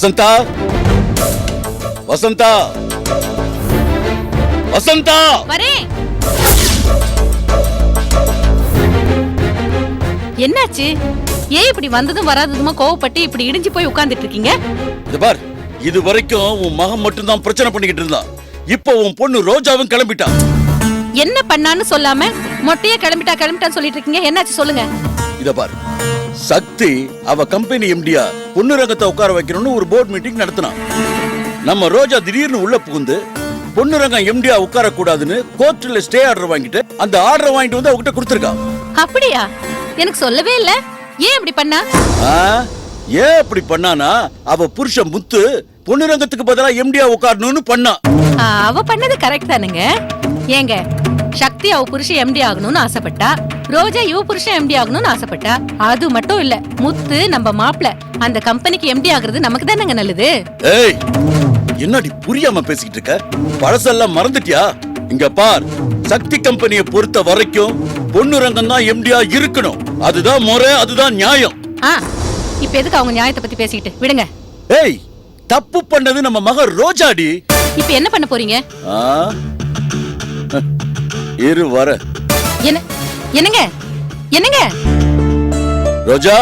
வசந்தா, வசந்தா, வசந்தா. வரேன். என்னாச்சு? ஏன் இப்படி வந்ததும் வராததுமா கோவப்பட்டு இப்படி இடிஞ்சு போய் உட்கார்ந்துட்டு இருக்கீங்க? இது பார், இது வரைக்கும் உன் மகன் மட்டும் தான் பிரச்சனை பண்ணிக்கிட்டு இருந்தான். இப்போ உன் பொண்ணு ரோஜாவும் கிளம்பிட்டா. என்ன பண்ணான்னு சொல்லாம மொட்டையா கிளம்பிட்டான்னு சொல்லிட்டு இருக்கீங்க. என்னாச்சு சொல்லுங்க. இத பார், சக்தி அவ கம்பெனி எம்டியா பொண்ணு ரங்கத்தை உட்கார வைக்கணும்னு ஒரு போர்ட் மீட்டிங் நடத்தினான். நம்ம ரோஜா திடீர்னு உள்ள புகுந்து பொண்ணு ரங்கம் எம்டியா உட்கார கூடாதுன்னு கோர்ட்ல ஸ்டே ஆர்டர் வாங்கிட்டு அந்த ஆர்டர் வாங்கிட்டு வந்து அவகிட்ட கொடுத்துருக்கா. அப்படியா? எனக்கு சொல்லவே இல்ல. ஏன் இப்படி பண்ணா? ஏன் அப்படி பண்ணானா, அவ புருஷன் முத்து பொண்ணு ரங்கத்துக்கு பதிலா எம்டியா உட்காரணும்னு பண்ணா. அவ பண்ணது கரெக்ட் தானுங்க. ஏங்க, சக்தி அவ புருஷன் எம்டி ஆகணும்னு ஆசைப்பட்டா, ரோஜா இவ புருஷன் எம்டி ஆகணும்னு ஆசைப்பட்டா. அது மட்டும் இல்ல, முத்து நம்ம மாப்பிள்ள அந்த கம்பெனிக்கு எம்டி ஆகுறது நமக்கு தானங்க நல்லது. ஏய், என்னடி புரியாம பேசிக்கிட்டு இருக்க? பழசெல்லாம் மறந்துட்டியா? இங்க பார், சக்தி கம்பெனியை பொறுத்த வரைக்கும் பொண்ணு ரங்கம் தான் எம்டியா இருக்கணும். அதுதான் முறை, அதுதான் நியாயம். இப்ப எதுக்கு அவங்க நியாயத்தை பத்தி பேசிக்கிட்டு விடுங்க. ஏய், தப்பு பண்ணது நம்ம மக ரோஜாடி. இப்ப என்ன பண்ண போறீங்க? இரு வர. என்னங்க என்னங்க? ரோஜா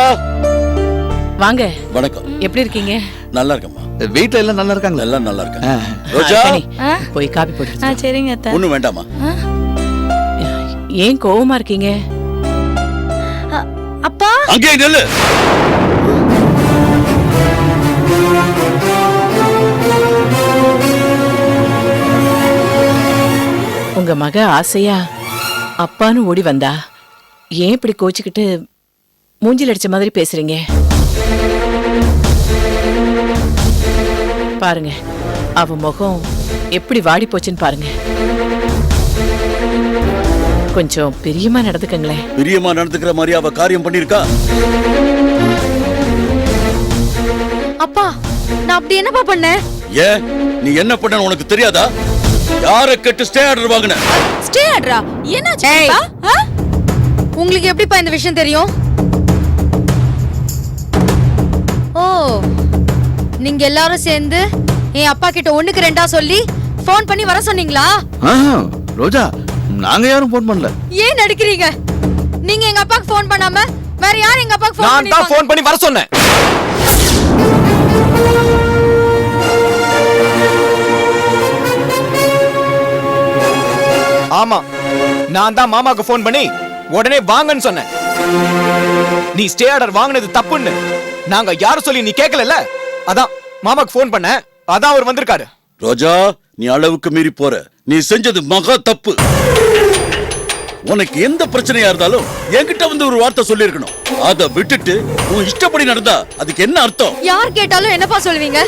வாங்க. வணக்கம். எப்படி இருக்கீங்க? நல்லா இருக்கம்மா. வீட்ல எல்லாம் நல்லா இருக்காங்க? எல்லாம் நல்லா இருக்காங்க. ரோஜா, போய் காபி போட்டு. சரிங்க அத்தை. ஒண்ணும் வேண்டாமா. ஏன் கோவமா இருக்கீங்க? அப்பா, அங்கே நில்லு. உங்க மக ஆசையா அப்பான்னு ஓடி வந்தா, ஏன் இப்படி கோச்சுக்கிட்டு மூஞ்சில் அடிச்ச மாதிரி பேசுறீங்க? பாருங்க, அவ முகம் எப்படி வாடி போச்சுன்னு பாருங்க. கொஞ்சம் பிரியமா நடந்துக்கங்களேன். பிரியமா நடந்துக்கிற மாதிரி அவ காரியம் பண்ணிருக்கா. அப்பா, நான் அப்படி என்னப்பா பண்ணேன்? ஏன், நீ என்ன பண்ண உனக்கு தெரியாதா? யாரை கேட்டு ஸ்டே ஆர்டர் வாங்குன? ஸ்டே ஆர்டரா? என்னாச்சு? உங்களுக்கு எப்படிப்பா இந்த விஷயம் தெரியும்? ஓ, நீங்க எல்லாரும் சேர்ந்து என் அப்பா கிட்ட ஒண்ணுக்கு ரெண்டா சொல்லி போன் பண்ணி வர சொன்னீங்களா? ரோஜா, நாங்க யாரும் போன் பண்ணல. ஏன் நடிக்கிறீங்க? நீங்க எங்க அப்பாக்கு போன் பண்ணாம வேற யார் எங்க அப்பாக்கு போன் பண்ணி? நான் தான் போன் பண்ணி வர சொன்னேன். ஆமா, நான் தான் மாமாக்கு போன் பண்ணி உடனே வாங்கன்னு சொன்னேன். நீ ஸ்டே ஆர்டர் வாங்குனது தப்புன்னு நாங்க யாரும் சொல்லி நீ கேட்கல. அதான் மாமாக்கு போன் பண்ண, அதான் அவர் வந்திருக்காரு. ரோஜா, நீ அளவுக்கு மீறி போற. நீ செஞ்சது மகா தப்பு. உனக்கு எந்த பிரச்சனையா இருந்தாலும் என்கிட்ட வந்து ஒரு வார்த்தை சொல்லி இருக்கணும். அத விட்டுட்டு உன் இஷ்டப்படி நடந்தா அதுக்கு என்ன அர்த்தம்? யார் கேட்டாலும் என்னப்பா சொல்வீங்க?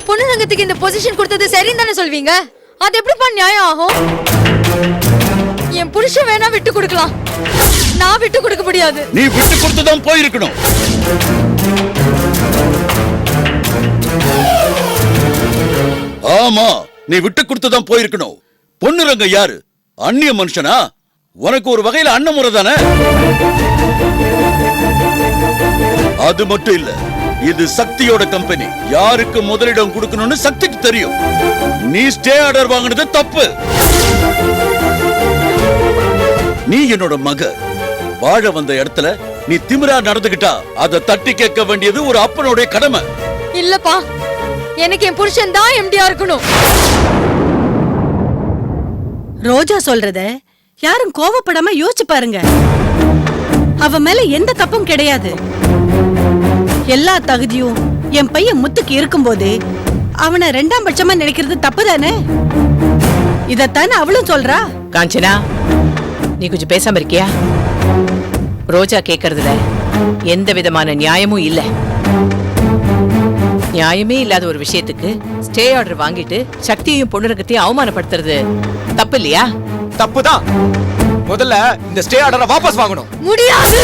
பொண்ணு சங்கத்துக்கு இந்த பொசிஷன் கொடுத்தது சரின்னு தானே சொல்வீங்க. அது எப்படிப்பா நியாயம் ஆகும்? என் புருஷன் வேணா விட்டு கொடுக்கலாம், நான் விட்டு கொடுக்க முடியாது. நீ விட்டு கொடுத்துதான் போயிருக்கணும். ஆமா, நீ விட்டு கொடுத்துதான் போயிருக்கணும். பொண்ணு ரங்க யாரு? அந்நிய மனுஷனா? உனக்கு ஒரு வகையில அண்ணன் முறை தானே. அது மட்டும் இல்ல, இது சக்தியோட கம்பெனி. யாருக்கு முதலிடம் கொடுக்கணும்னு சக்திக்கு தெரியும். நீ ஸ்டே ஆர்டர் வாங்கினது தப்பு. நீ என்னோட மக. வாழ வந்த இடத்துல நீ திமிரா நடந்துகிட்டா அதை தட்டி கேட்க வேண்டியது ஒரு அப்பனுடைய கடமை. இல்லப்பா, எனக்கு என் புருஷன் தான் எம்டியா இருக்கணும். ரோஜா சொல்றத யாரும் கோவப்படாம யோசிச்சு பாருங்க. அவ மேல எந்த தப்பும் கிடையாது. எல்லா தகுதியும் என் பையன் முத்துக்கு இருக்கும்போது அவனை ரெண்டாம் பட்சமா நினைக்கிறது தப்புதானே? இதத்தானே அவளும் சொல்றா. காஞ்சனா, நீ கொஞ்சம் பேசாம இருக்கியா? ரோஜா கேக்குறதுல எந்த விதமான நியாயமும் இல்ல. நியாயமே இல்லாத ஒரு விஷயத்துக்கு ஸ்டே ஆர்டர் வாங்கிட்டு சக்தியையும் பொண்ணுரங்கத்தையும் அவமானப்படுத்துறது தப்பு இல்லையா? தப்புதான். முதல்ல இந்த ஸ்டே ஆர்டரை வாபஸ் வாங்கணும். முடியாது.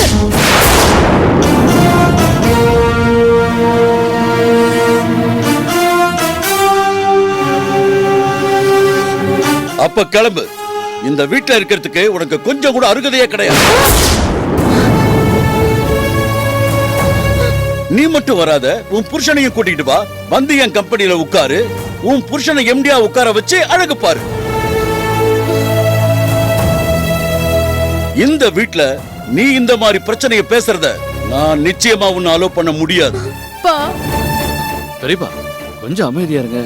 அப்ப கிளம்பு. இந்த வீட்டுல இருக்கிறதுக்கு உனக்கு கொஞ்சம் கூட அருகதையே கிடையாது. நீ மட்டும் வராத, உன் புருஷனையும் கூட்டிட்டு வா. வந்து என் கம்பெனில உட்காரு. உன் புருஷனை எம்டியா உட்கார வச்சு அழகு பாரு. இந்த வீட்ல நீ இந்த மாதிரி பிரச்சனைய பேசுறத நான் நிச்சயமா உன்னை அலோ பண்ண முடியாது. பெரியப்பா கொஞ்சம் அமைதியா இருங்க.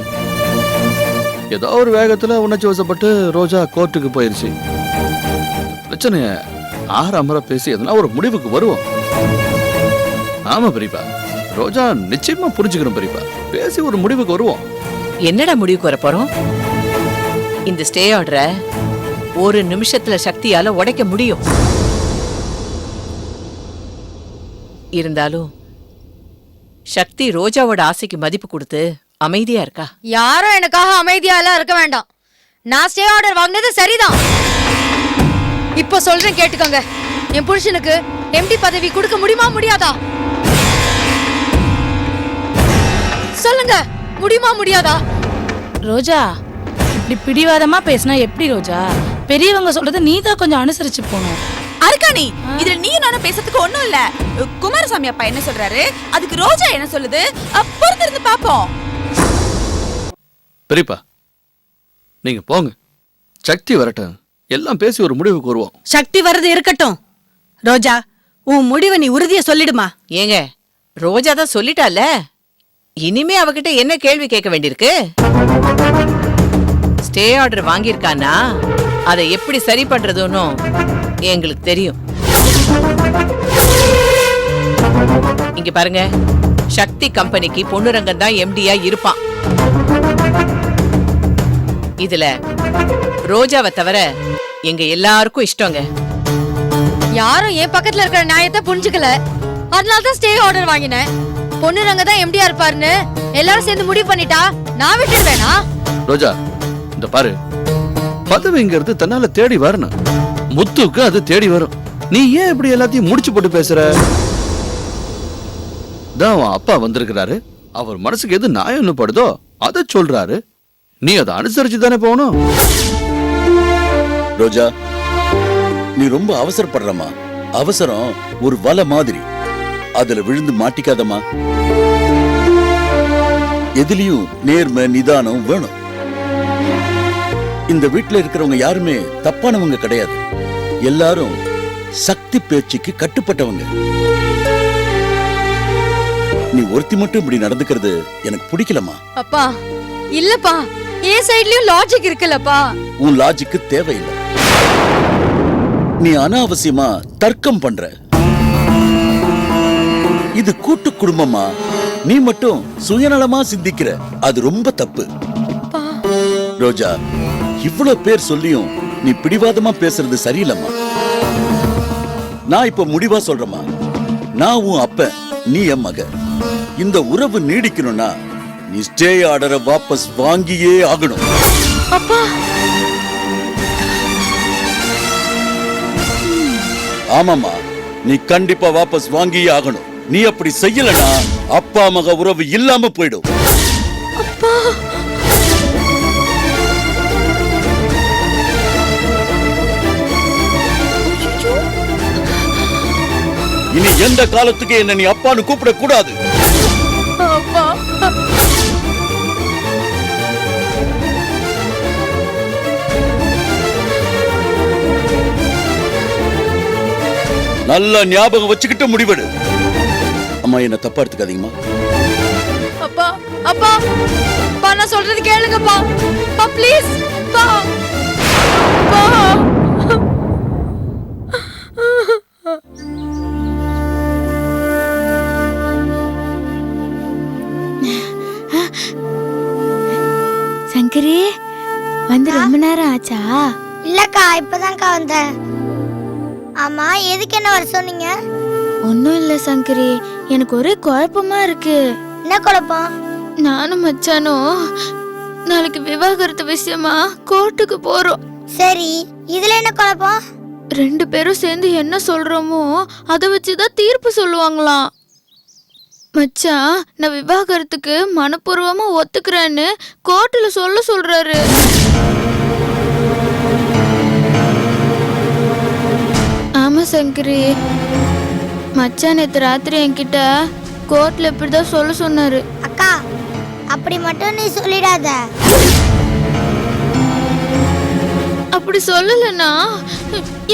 ஏதோ ஒரு வேகத்துல உணர்ச்சி வசப்பட்டு ரோஜா கோர்ட்டுக்கு போயிருச்சு. பிரச்சனைய ஆறாமற பேசி எதனா ஒரு முடிவுக்கு வருவோம். ஆமா பெரியப்பா, ரோஜா நிச்சயமா புரிஞ்சுக்கணும் பெரியப்பா. பேசி ஒரு முடிவுக்கு வருவோம். என்னடா முடிவுக்கு வர போறோம்? இந்த ஸ்டே ஆர்டரை ஒரு நிமிஷத்துல சக்தியால உடைக்க முடியும். இருந்தாலும் சக்தி ரோஜாவோட ஆசைக்கு மதிப்பு கொடுத்து அமைதியா இருக்கா. யாரும் எனக்காக அமைதியா எல்லாம் இருக்க வேண்டாம். நான் ஸ்டே ஆர்டர் வாங்கினது சரிதான். இப்போ சொல்றேன் கேட்டுக்கோங்க. என் புருஷனுக்கு எம்டி பதவி கொடுக்க முடியுமா முடியாதா? சொல்லுங்க, முடியுமா முடியாதா? ரோஜா, இப்படி பிடிவாதமா பேசினா எப்படி ரோஜா? பெரியவங்க சொல்றத நீ தான் கொஞ்சம் அனுசரிச்சு போகணும். அர்க்காணி, இதுல நீ நானும் பேசுறதுக்கு ஒண்ணும் இல்ல. குமாரசாமி அப்பா என்ன சொல்றாரு, அதுக்கு ரோஜா என்ன சொல்லுது, பொறுத்திருந்து பாப்போம். பெரியப்பா நீங்க போங்க, சக்தி வரட்டும், எல்லாம் பேசி ஒரு முடிவுக்கு வருவோம். சக்தி வர்றது இருக்கட்டும். ரோஜா, உன் முடிவை நீ உறுதியா சொல்லிடுமா. ஏங்க, ரோஜா தான் சொல்லிட்டால, இனிமே அவகிட்ட என்ன கேள்வி கேட்க வேண்டியிருக்கு? ஸ்டே ஆர்டர் வாங்கியிருக்கானா அதை எப்படி சரி பண்றதுன்னு எங்களுக்கு தெரியும். இங்க பாருங்க, சக்தி கம்பெனிக்கு பொன்னுரங்கன் தான் எம்டியா இருப்பான். இதுல ரோஜாவை தவிர எங்க எல்லாருக்கும் இஷ்டங்க. யாரும் என் பக்கத்துல இருக்கிற நியாயத்தை புரிஞ்சுக்கல. அதனால தான் ஸ்டே ஆர்டர் வாங்கினேன். பொண்ணுரங்க தான் எம்டியா இருப்பாருன்னு எல்லாரும் சேர்ந்து முடிவு பண்ணிட்டா நான் விட்டுடுவேனா? ரோஜா இந்த பாரு, பதவிங்கிறது தன்னால தேடி வரணும். முத்துக்கு அது தேடி வரும். நீ ஏன் இப்படி எல்லாத்தையும் முடிச்சு போட்டு பேசுற? அவன் அப்பா வந்திருக்கிறாரு, அவர் மனசுக்கு எது நியாயம்னு படுதோ அதை சொல்றாரு. நீ அதை அனுசரிச்சு தானே போகணும். ரோஜா, நீ ரொம்ப அவசரப்படுறமா. அவசரம் ஒரு வலை மாதிரி, அதுல விழுந்து மாட்டிக்காதமா. எதுலயும் நேர்மை நிதானம் வேணும். இந்த வீட்டுல இருக்கிறவங்க யாருமே தப்பானவங்க கிடையாது. எல்லாரும் சக்தி பேச்சுக்கு கட்டுப்பட்டவங்க. நீ ஒருத்தி மட்டும் இப்படி நடந்துக்கிறது எனக்கு பிடிக்கலமா. அப்பா இல்லப்பா, என் சைடுலயும் லாஜிக் இருக்குல்லப்பா. உன் லாஜிக்கு தேவையில்லை. நீ அனாவசியமா தர்க்கம் பண்ற. இது கூட்டு குடும்பமா, நீ மட்டும் சுயநலமா சிந்திக்கிற. அது ரொம்ப தப்பு. ரோஜா, இவ்வளவு பேர் சொல்லியும் நீ பிடிவாதமா பேசுறது சரியில்லம்மா. நான் இப்ப முடிவா சொல்றேம்மா. நான் உன் அப்ப, நீ என் மக. இந்த உறவு நீடிக்கணும்னா நீ ஸ்டே ஆர்டரை வாபஸ் வாங்கியே ஆகணும். அப்பா ஆமாமா, நீ கண்டிப்பா வாபஸ் வாங்கியே ஆகணும். நீ அப்படி செய்யலனா அப்பா மக உறவு இல்லாம போயிடும். இனி எந்த காலத்துக்கு என்ன நீ அப்பான்னு கூப்பிட கூடாது. நல்ல ஞாபகம் வச்சுக்கிட்டு முடிவெடு. அம்மா, என்ன தப்பா எடுத்துக்காதீங்கம்மா. அப்பா அப்பா அப்பா, நான் சொல்றது கேளுங்கப்பா. அப்பா ப்ளீஸ் பா பா. சங்கரி, வந்து ரொம்ப நேரம் ஆச்சா? இல்லக்கா, இப்பதான்க்கா வந்தேன். ஆமா, எதுக்கு என்ன வர சொன்னீங்க? ஒன்னும் இல்ல சங்கரி, எனக்கு ஒரே குழப்பமா இருக்கு. என்ன குழப்பம்? நானும் மச்சானும் நாளைக்கு விவாகரத்து விஷயமா கோர்ட்டுக்கு போறோம். சரி, இதுல என்ன குழப்பம்? 2 பேரும் சேர்ந்து என்ன சொல்றோமோ அதை வச்சுதான் தீர்ப்பு சொல்லுவாங்களாம். மச்சான் நான் விவாகரத்துக்கு மனப்பூர்வமா ஒத்துக்கிறேன்னு கோர்ட்டுல சொல்றாரு. ஆமா சங்கரி, மச்சான் நேத்து ராத்திரி என்கிட்ட கோர்ட்ல இப்படிதான் சொல்ல சொன்னாரு. அக்கா அப்படி மட்டும் நீ சொல்லிடாத. அப்படி சொல்லலன்னா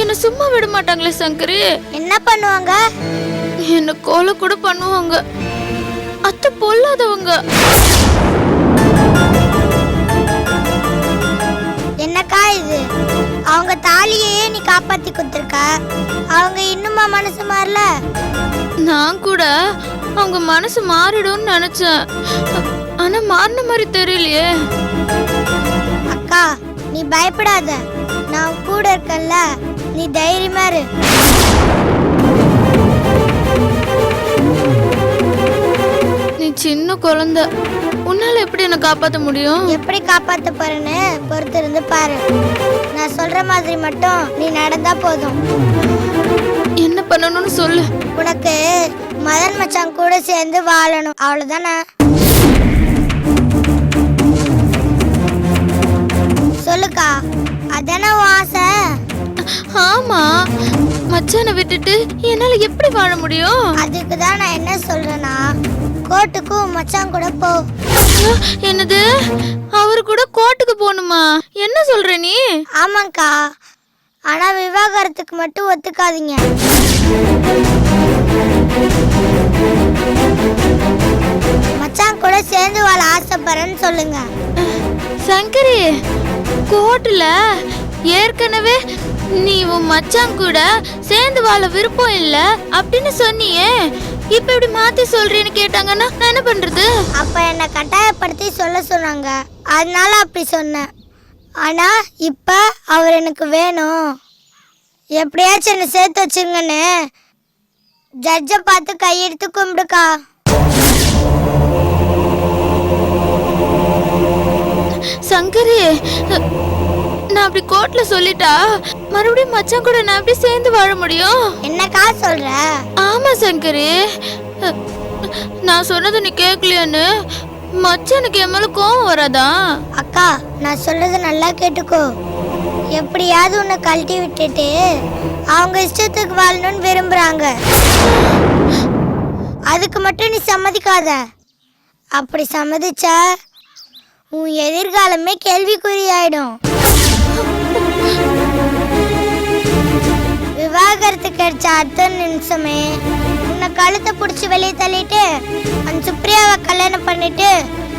என்ன சும்மா விட மாட்டாங்களே சங்கரி. என்ன பண்ணுவாங்க? என்ன கொலை கூட பண்ணுவாங்க. அத்தை பொல்லாதவங்க. என்னக்கா இது? அவங்க தாலியே நீ காப்பாத்தி கொடுத்துருக்க, அவங்க இன்னுமா மனசு மாறல? நான் கூட அவங்க மனசு மாறிடும்னு நினைச்சேன். ஆனா மாறின மாதிரி தெரியலையே. அக்கா நீ பயப்படாத, நான் கூட இருக்கேன்ல, நீ தைரியமா இரு. நீ சின்ன குழந்தை, உன்னால எப்படி என்ன காப்பாத்த முடியும்? எப்படி காப்பாத்த போறேன்னு பொறுத்து இருந்து பாரு. நான் சொல்ற மாதிரி மட்டும் நீ நடந்தா போதும். என்ன பண்ணணும்னு சொல்லு. உனக்கு மதன் மச்சான் கூட சேர்ந்து வாழணும், அவ்வளவுதானே? சொல்லுக்கா, அதானே உன் ஆசை? ஆமா, மச்சானை விட்டுட்டு என்னால எப்படி வாழ முடியும்? அதுக்கு தான் நான் என்ன சொல்றேன்னா, கோர்ட்டுக்கும் மச்சான் கூட போ. என்னது? அவரு கூட கோர்ட்டுக்கு போகணுமா? என்ன சொல்ற நீ? ஆமாக்கா, ஆனா விவாகரத்துக்கு மட்டும் ஒத்துக்காதீங்க. மச்சான் கூட சேர்ந்து வாழ ஆசைப்படுறேன்னு சொல்லுங்க. சங்கரி, கோர்ட்ல ஏற்கனவே நீ உன் மச்சான் கூட சேர்ந்து வாழ விருப்பம் இல்ல அப்படின்னு சொன்னியே, இப்ப இப்படி மாத்தி சொல்றேன்னு கேட்டாங்கன்னா நான் என்ன பண்றது? அப்ப என்ன கட்டாயப்படுத்தி சொல்ல சொன்னாங்க, அதனால அப்படி சொன்னேன். ஆனா இப்ப அவர் எனக்கு வேணும், எப்படியாச்சும் என்ன சேர்த்து வச்சுங்கன்னு ஜட்ஜை பார்த்து கையெடுத்து கும்பிடுக்கா. சங்கரி, நான் அப்படி கோர்ட்ல சொல்லிட்டா மறுபடியும் மச்சான் கூட நான் எப்படி சேர்ந்து வாழ முடியும்? என்னக்கா சொல்ற? ஆமா சங்கரி, நான் சொன்னது நீ கேட்கலையான்னு மச்சானுக்கு என் மேல கோவம் வராதா? அக்கா நான் சொல்றது நல்லா கேட்டுக்கோ. எப்படியாவது உன்னை கழட்டி விட்டுட்டு அவங்க இஷ்டத்துக்கு வாழணும்னு விரும்புறாங்க, அதுக்கு மட்டும் நீ சம்மதிக்காத. அப்படி சம்மதிச்சா உன் எதிர்காலமே கேள்விக்குறியாயிடும். விவாகரத்து கிடைச்ச அடுத்த நிமிஷமே உன்னை கழுத்தை பிடிச்சி வெளியே தள்ளிட்டு அந்த சுப்ரியாவை கல்யாணம் பண்ணிட்டு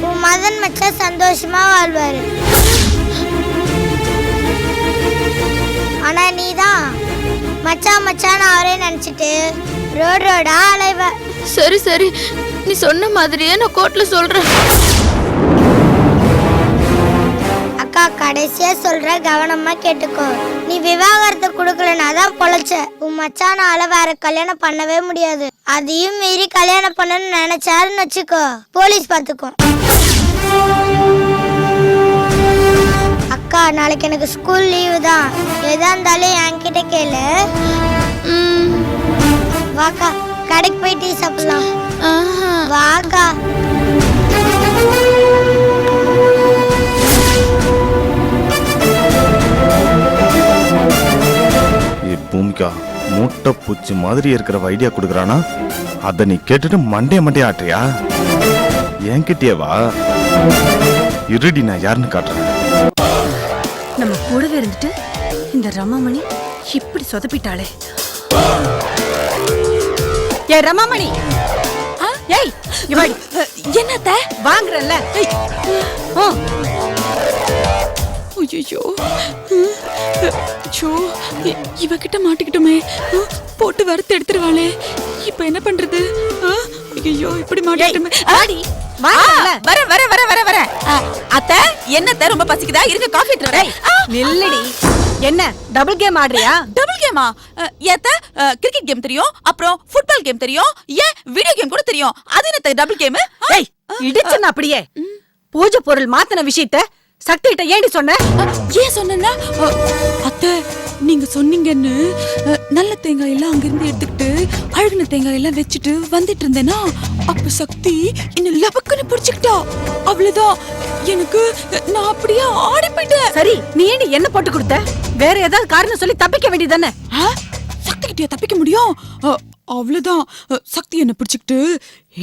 உன் மதன் மச்சான் சந்தோஷமா வாழ்வாரு. ஆனா நீதான் மச்சான் மச்சான் அவரே நினைச்சிட்டு ரோடா அலைவ. சரி சரி, நீ சொன்ன மாதிரியே நான் கோர்ட்ல சொல்றேன். அக்கா கடைசியா சொல்ற, கவனமா கேட்டுக்கோ. நீ விவாகரத்தை கொடுக்கலனா தான் பொழைச்ச. உன் மச்சானால வேற கல்யாணம் பண்ணவே முடியாது. அதையும் மீறி கல்யாணம் பண்ணணும்னு நினைச்சாருன்னு வச்சுக்கோ, போலீஸ் பாத்துக்கோ. அக்கா நாளைக்கு எனக்கு ஸ்கூல் லீவு தான், எதா இருந்தாலும் என்கிட்ட கேளு. வாக்கா, கடைக்கு போய் டீ சாப்பிடலாம். வாக்கா. பூமிகா மூட்டை பூச்சி மாதிரி இருக்கிற ஐடியா கொடுக்குறானா, அதை நீ கேட்டுட்டு மண்டே ஆட்டுறியா? என்கிட்டயே வா, இருடி நான் யாருன்னு காட்டுறேன். நம்ம கூடவே இருந்துட்டு இந்த ரமாமணி இப்படி சொதப்பிட்டாளே. ஏ ரமாமணி, ஏய் இவாடி என்னத்த வாங்குறல்ல? ஐயோ, இவகிட்ட மாட்டிக்கிட்டுமே, போட்டு வறுத்து எடுத்துருவாளே, இப்ப என்ன பண்றது? ஐயோ, இப்படி மாட்டிக்கிட்டுமே. வர வர வர வர வர அத்த, என்னத்த ரொம்ப பசிக்குதா? இருக்க காஃபி எடுத்து வரேன். நில்லடி. என்ன டபுள் கேம் ஆடுறியா? டபுள் கேமா? ஏத்த கிரிக்கெட் கேம் தெரியும், அப்புறம் ஃபுட்பால் கேம் தெரியும், ஏன் வீடியோ கேம் கூட தெரியும். அது என்னத்த டபுள் கேம்? ஏய் இடிச்சன அப்படியே. பூஜை பொருள் மாத்தின விஷயத்தை சக்தி கிட்ட ஏண்டி சொன்ன? ஏன் சொன்னா, அத்தை நீங்க சொன்னீங்கன்னு நல்ல தேங்காய் எல்லாம் அங்கிருந்து எடுத்துக்கிட்டு அழுகுன தேங்காய் எல்லாம் வச்சுட்டு வந்துட்டு இருந்தேனா, அப்ப சக்தி என்ன லபக்குன்னு பிடிச்சுக்கிட்டா. அவ்வளவுதான், எனக்கு நான் அப்படியே ஆடி போயிட்டேன். சரி, நீ ஏண்டி என்ன போட்டு கொடுத்த? வேற ஏதாவது காரணம் சொல்லி தப்பிக்க வேண்டியதானே? சக்தி கிட்டயா தப்பிக்க முடியும்? அவ்வளவுதான். சக்தி என்ன பிடிச்சுக்கிட்டு,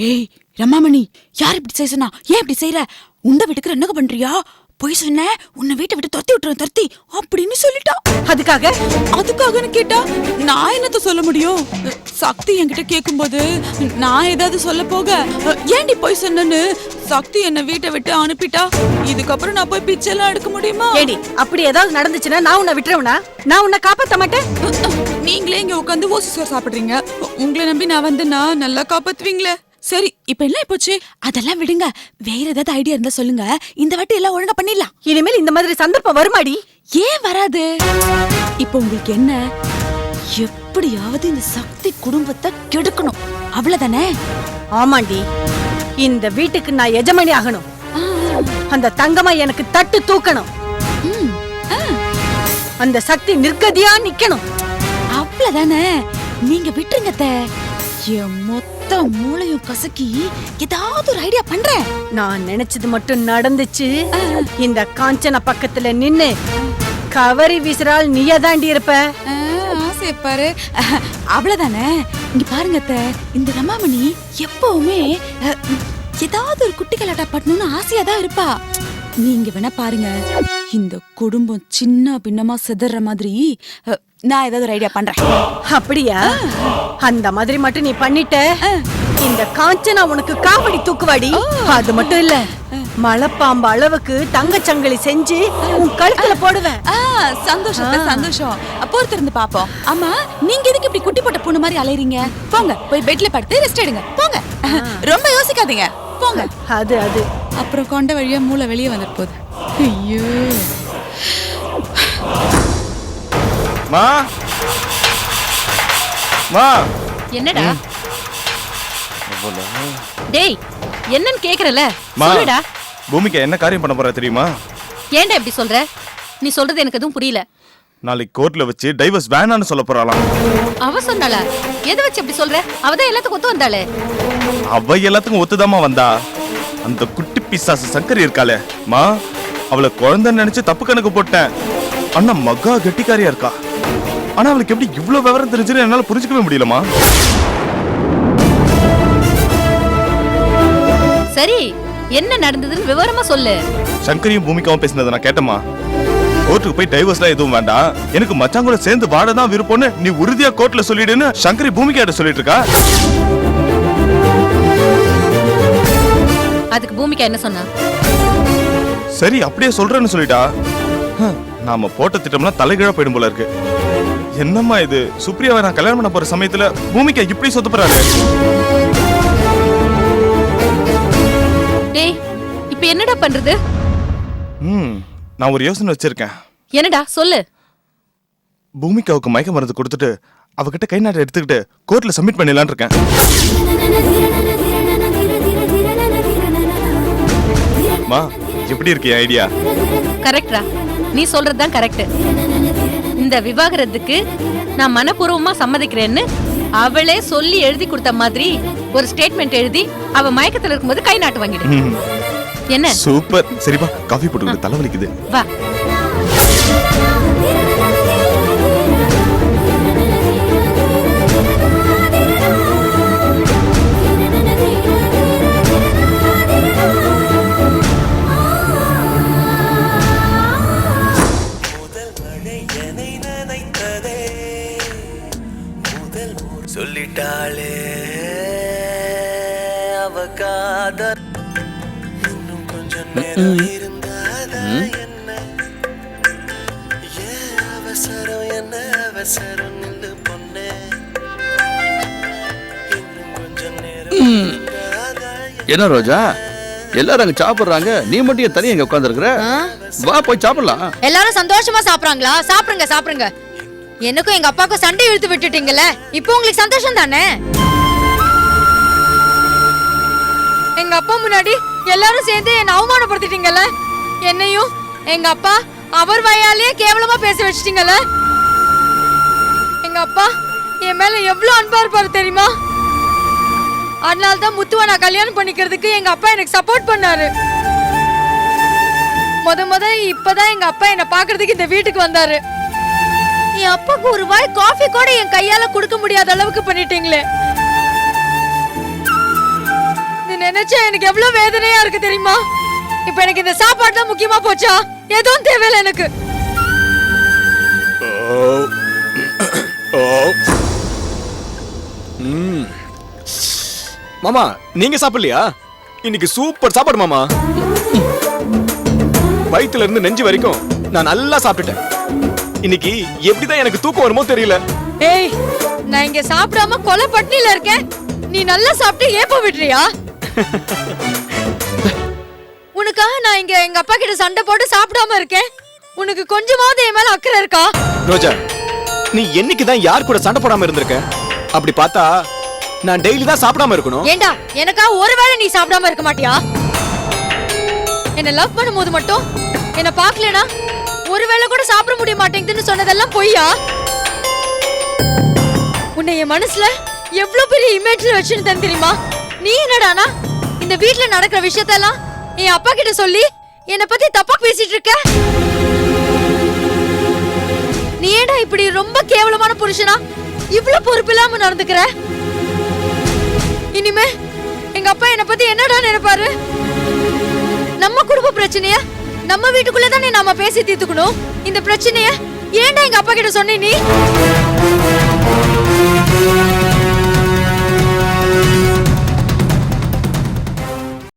ஏய் ரமாமணி, யார் இப்படி செய்ய சொன்னா? ஏன் இப்படி செய்யற? உண்ட வீட்டுக்கு என்னங்க பண்றியா? போய் சொன்ன, உன்னை வீட்டை விட்டு துரத்தி விட்டுறேன், துரத்தி அப்படின்னு சொல்லிட்டா. அதுக்காகன்னு கேட்டா நான் என்னத்த சொல்ல முடியும்? சக்தி என்கிட்ட கேக்கும்போது நான் ஏதாவது சொல்ல போக, ஏன்டி போய் சொன்னேன்னு சக்தி என்ன வீட்டை விட்டு அனுப்பிட்டா. இதுக்கப்புறம் நான் போய் பிச்சைலாம் எடுக்க முடியுமா? ஏடி, அப்படி ஏதாவது நடந்துச்சுன்னா நான் உன்னை விட்டுறவனா? நான் உன்னை காப்பாத்த மாட்டேன். நீங்களே இங்க உட்காந்து ஓசி சோறு சாப்பிடுறீங்க. உங்களை நம்பி நான் வந்தேன்னா நல்லா காப்பாத்துவீங்களே. சரி, இப்ப என்ன போச்சு? அதெல்லாம் விடுங்க. வேற ஏதாவது ஐடியா இருந்தா சொல்லுங்க. இந்த வாட்டி எல்லாம் ஒழுங்கா பண்ணிடலாம். இனிமேல் இந்த மாதிரி சந்தர்ப்பம் வருமாடி? ஏன் வராது? இப்ப உங்களுக்கு என்ன? எப்படியாவது இந்த சக்தி குடும்பத்தை கெடுக்கணும், அவ்வளவுதானே? ஆமாண்டி, இந்த வீட்டுக்கு நான் எஜமானி ஆகணும். அந்த தங்கமா எனக்கு தட்டு தூக்கணும். அந்த சக்தி நிர்கதியா நிக்கணும். அவ்வளவுதானே? நீங்க விட்டுருங்க. என் மொத்த மூளையும் கசக்கி ஏதாவது ஒரு ஐடியா பண்றேன். நான் நினைச்சது மட்டும் நடந்துச்சு. இந்த காஞ்சன பக்கத்துல நின்னு கவரி வீசுறாள் நீயதாண்டி இருப்ப. பாரு, அவ்வளவுதானே? இங்க பாருங்க, இந்த ரமாமணி எப்பவுமே ஏதாவது ஒரு குட்டி கலாட்டா பண்ணணும்னு ஆசையா தான் இருப்பா. நீங்க வேணா பாருங்க, இந்த குடும்பம் சின்ன பின்னமா சிதற மாதிரி நான் ஏதாவது ஒரு ஐடியா பண்றேன். அப்படியா? அந்த மாதிரி மட்டும் நீ பண்ணிட்ட, இந்த காஞ்சனா உனக்கு காவடி தூக்குவாடி. அது மட்டும் இல்ல, மலைப்பாம்பு அளவுக்கு தங்கச்சங்கிலி செஞ்சு உன் கழுத்துல போடுவேன். சந்தோஷம். பொறுத்து இருந்து பாப்போம். ஆமா, நீங்க எதுக்கு இப்படி குட்டி போட்ட பொண்ணு மாதிரி அலையறீங்க? போங்க, போய் பெட்ல படுத்து ரெஸ்ட் எடுங்க. போங்க, ரொம்ப யோசிக்காதீங்க. போங்க. அது அப்புறம் கொண்ட வழியா மூளை வெளியே வந்துட்டு போகுது. ஐயோ. மா மா என்னடா? டேய், என்னன்னு கேக்குறல, மா, சொல்லுடா. பூமிகா என்ன காரியம் பண்ண போறா தெரியுமா? ஏன்டா இப்படி சொல்ற? நீ சொல்றது எனக்கு எதுவும் புரியல. நாளைக்கு கோர்ட்ல வச்சு டைவர்ஸ் வேணான்னு சொல்ல போறாளாம். அவ சொன்னாளா? எதை வச்சு அப்படி சொல்ற? அவதான் எல்லாத்துக்கும் ஒத்து வந்தாளே. அவ எல்லாத்துக்கும் ஒத்துதாமா வந்தா. அந்த குட்டி பிசாசு சங்கரி இருக்காளே மா, அவளை குழந்தைன்னு நினைச்சு தப்பு கணக்கு போட்டேன். ஆனா மகா கெட்டிக்காரியா இருக்கா. ஆனா அவளுக்கு எப்படி இவ்வளவு விவரம் தெரிஞ்சுன்னு என்னால புரிஞ்சுக்கவே முடியலமா. சரி, என்ன நடந்ததுன்னு விவரமா சொல்லு. சங்கரியும் பூமிக்காவும் பேசினதை நான் கேட்டமா. கோர்ட்டுக்கு போய் டைவர்ஸ்லாம் எதுவும் வேண்டாம், எனக்கு மச்சான் கூட சேர்ந்து வாடதான் விருப்பம்னு நீ உறுதியா கோர்ட்ல சொல்லிடுன்னு சங்கரி பூமிக்காட்ட சொல்லிட்டு இருக்கா. அதுக்கு பூமிகா என்ன சொன்னா? சரி, அப்படியே சொல்றேன்னு சொல்லிட்டா. நாம போட்ட திட்டம்லாம் தலைகீழா போயிடும் போல இருக்கு. என்னம்மா இது? சுப்ரியாவை நான் கல்யாணம் பண்ண போற சமயத்துல பூமிகா இப்படி சொத்துப்படுறாரு. டேய், இப்போ என்னடா பண்றது? நான் ஒரு யோசனை வச்சிருக்கேன். என்னடா சொல்லு. பூமிகாவுக்கு மயக்க மருந்து கொடுத்துட்டு அவகிட்ட கை நாட்டை எடுத்துக்கிட்டு கோர்ட்ல சப்மிட் பண்ணிடலான்னு இருக்கேன். மா, எப்படி இருக்கு ஐடியா? கரெக்டா, நீ சொல்றதுதான் கரெக்ட். இந்த விவாகரத்துக்கு நான் மனப்பூர்வமா சம்மதிக்கிறேன்னு அவளே சொல்லி எழுதி கொடுத்த மாதிரி ஒரு ஸ்டேட்மெண்ட் எழுதி அவ மயக்கத்துல இருக்கும்போது கை நாட்டு வாங்கிடு. என்ன? சூப்பர். சரிப்பா, காஃபி போட்டு தலைவலிக்குது. வா. சொல்லிட்டாளே அவ காதல் இன்னும் கொஞ்சம் நேரம் இருந்தாதா என்ன? ஏன் அவசரம், என்ன அவசரம் நின்று பொண்ணே? இன்னும் கொஞ்சம் நேரம். என்ன ரோஜா, எல்லாரும் அங்க சாப்பிடுறாங்க, நீ மட்டும் ஏன் தனியா இங்க உட்கார்ந்திருக்கிற? வா போய் சாப்பிடலாம். எல்லாரும் சந்தோஷமா சாப்பிடுறாங்களா? சாப்பிடுங்க சாப்பிடுங்க. எனக்கும் எங்க அப்பாவுக்கும் சண்டை இழுத்து விட்டுட்டீங்கல்ல, இப்போ உங்களுக்கு சந்தோஷம் தானே? எங்க அப்பா முன்னாடி எல்லாரும் சேர்ந்து என்ன அவமானப்படுத்திட்டீங்கல்ல, என்னையும் எங்க அப்பா அவர் வாயாலேயே கேவலமா பேச வச்சிட்டீங்கல்ல. எங்க அப்பா என் மேல எவ்வளவு அன்பா இருப்பாரு தெரியுமா? அதனால்தான் நான் கல்யாணம் பண்ணிக்கிறதுக்கு எங்க அப்பா எனக்கு சப்போர்ட் பண்ணாரு. முத இப்பதான் எங்க அப்பா என்ன பாக்குறதுக்கு இந்த வீட்டுக்கு வந்தாரு. என் அப்பாக்கு ஒரு வாய் காஃபி கூட என் கையால கொடுக்க முடியாத அளவுக்கு பண்ணிட்டீங்களே. இது நினைச்சா எனக்கு எவ்வளவு வேதனையா இருக்கு தெரியுமா? இப்ப எனக்கு இந்த சாப்பாடு தான் முக்கியமா போச்சா? எதுவும் தேவையில்லை எனக்கு. மாமா நீங்க சாப்பிடலையா? இன்னைக்கு சூப்பர் சாப்பாடு மாமா. வயித்துல இருந்து நெஞ்சு வரைக்கும் நான் நல்லா சாப்பிட்டுட்டேன். இன்னைக்கு எப்படிதான் எனக்கு தூக்கம் வருமோ தெரியல. ஏய், நான் இங்க சாப்பிடாம கொலை பட்டினில இருக்கேன். நீ நல்லா சாப்பிட்டு ஏப்ப விடுறியா? உனக்காக நான் இங்க எங்க அப்பா கிட்ட சண்டை போட்டு சாப்பிடாம இருக்கேன். உனக்கு கொஞ்சமாவது என் மேல அக்கறை இருக்கா? ரோஜா, நீ என்னைக்குதான் யார் கூட சண்டை போடாம இருந்திருக்க? அப்படி பார்த்தா நான் டெய்லி தான் சாப்பிடாம இருக்கணும். ஏண்டா, எனக்கா ஒருவேளை நீ சாப்பிடாம இருக்க மாட்டியா? என்ன லவ் பண்ணும்போது மட்டும் என்ன பாக்கலனா ஒருவேளை கூட சாப்பிட முடிய மாட்டேங்குதுன்னு சொன்னதெல்லாம் பொய்யா? உன்னை என் மனசுல எவ்வளவு பெரிய இமேஜ்ல வச்சுன்னு தெரியுமா? நீ என்னடானா இந்த வீட்ல நடக்கிற விஷயத்தெல்லாம் என் அப்பா கிட்ட சொல்லி என்னை பத்தி தப்பா பேசிட்டு இருக்க. நீ ஏடா இப்படி ரொம்ப கேவலமான புருஷனா இவ்வளவு பொறுப்பில்லாம நடந்துக்கிற? இனிமே எங்க அப்பா என்னை பத்தி என்னடா நினைப்பாரு? நம்ம குடும்ப பிரச்சனைய நம்ம வீட்டுக்குள்ளதானே நாம பேசி தீர்த்துக்கணும். இந்த பிரச்சனைய ஏன்டா எங்க அப்பா கிட்ட சொன்னே நீ?